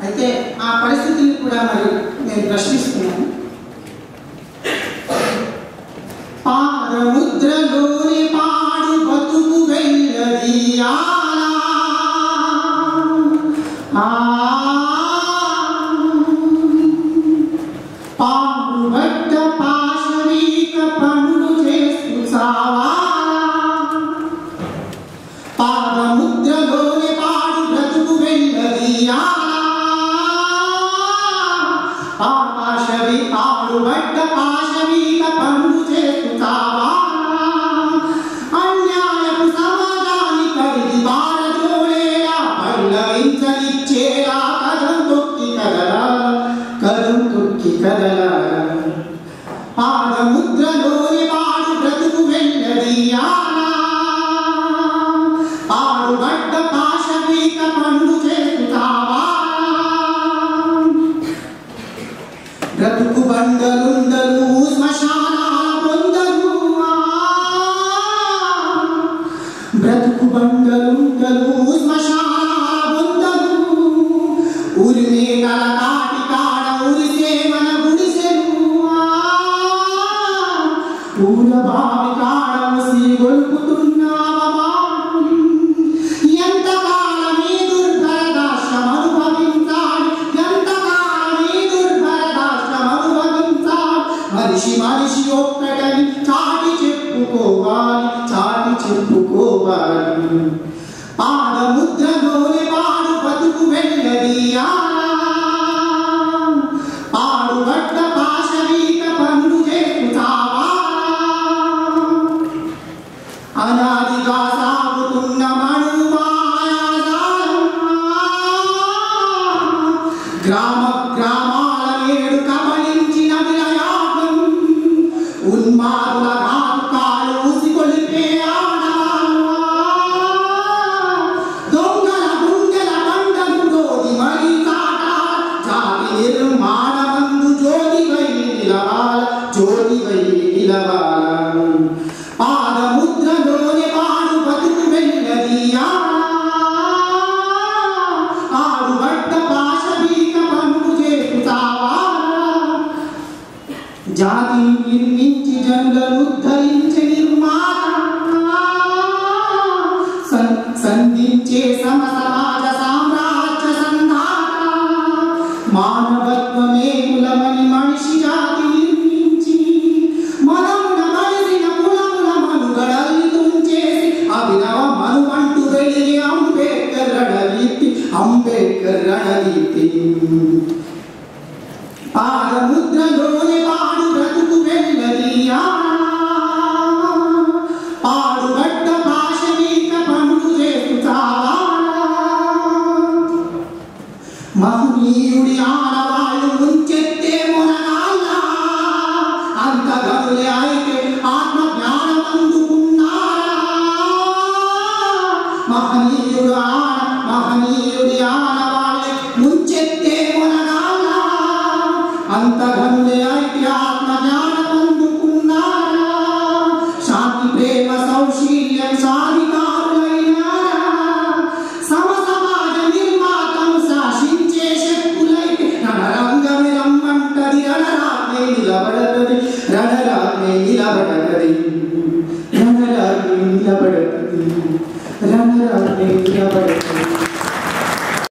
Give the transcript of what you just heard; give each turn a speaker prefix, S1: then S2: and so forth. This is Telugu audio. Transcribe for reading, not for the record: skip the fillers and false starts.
S1: అయితే ఆ పరిస్థితిని కూడా మరి నేను ప్రశ్నిస్తున్నాను. పాదముద్రలోని పాడు బతుకు వెళ్ళదీయాలా పాడు బట్ట పాశవీక పనులు చేస్తూ సావాలా పాదముద్రలోని పాడు బ్రతుకు వెళ్ళదీయాలా పాశవి పాడు బట్ట పాశవీక పనులు చేస్తూ సావాలా అన్యాయపు సమాజాన్ని కడిగి బారజోడేలా పల్లవించనిచ్చేలా కదం తొక్కి కదలా పాదముద్రలోని పాడు బ్రతుకు వెళ్ళదీయాలా పాడు బట్ట పాశవీక పనులు చేస్తావా బ్రతుకు బండలుండలు శ్మశానాల పొందలు బ్రతుకు బండలుండలు శ్మశానాల పొందలు ఊరినే గల కాటి కాడ ఊరిసే మన గుడిసెలు ఊర బావి కాడ ముసి గొలుపుతున్నావా ఎంతకాలమే దుర్భరదాశ్రమ అనుభవించాలి ఎంతకాలమే దుర్భరదాశ్రమ అనుభవించాలి మనిషి మనిషి ఒక్కటని చాటి చెప్పుకోవాలి పాదముద్రలోని పాడు బతుకు వెళ్ళదీయాలా పాడు బట్ట పాశవీక పనులు చేస్తావా అనాదిగా సాగుతున్న మణుమాయాజాలం గ్రామాల నేడు కబలించిన విలయాటం ఉన్మాదుల ఘాతుకాలు ఊసికొలిపే ఆడాలు దొంగల గుండెల బండలు జోది మరీ కాటాల జాతి నిర్మాణమందు జ్యోతివై నిలవాల పాదముద్రలోని పాడు బతుకు వెళ్ళదీయాలా ఆడు బట్ట పాశవీక పనులు చేస్తావా జాతిని నిర్మించి జనులను ఉద్ధరించే నిర్మాత సంధించే సమాజ సామ్రాజ్య సంధాత మానవత్వమే కులమని మనిషి జాతి నిర్మించి మనమున కలిసిన కులముల మనుగడల్ని తుంచేసి అభినవ మనుమంటూ వెలిగే అంబేద్కర్ రణదీప్తి పాదముద్రలోని పాడు బ్రతుకు వెళ్ళదీయాలా పాడు బట్ట పాశవీక పనులు చేస్తావా మహనీయుడి ఆడవాళ్ళు ముంచెత్తే మొనగాళ్ళ అంతగనులే అయితే ఆత్మ జ్ఞానం అందుకున్నారా మహనీయుడి ఆడవాళ్ళే ముంచెత్తే మొనగాళ్ళ అంతగనులే అయితే ఆత్మ జ్ఞానం అందుకున్నారా శాంతి ప్రేమ సౌశీల్యం సాధికారులైనారా సమాజ నిర్మాతం శాసించే శక్తులైతే రణరంగమే రమ్మంటది రణరాజ్ఞే నిలబడతది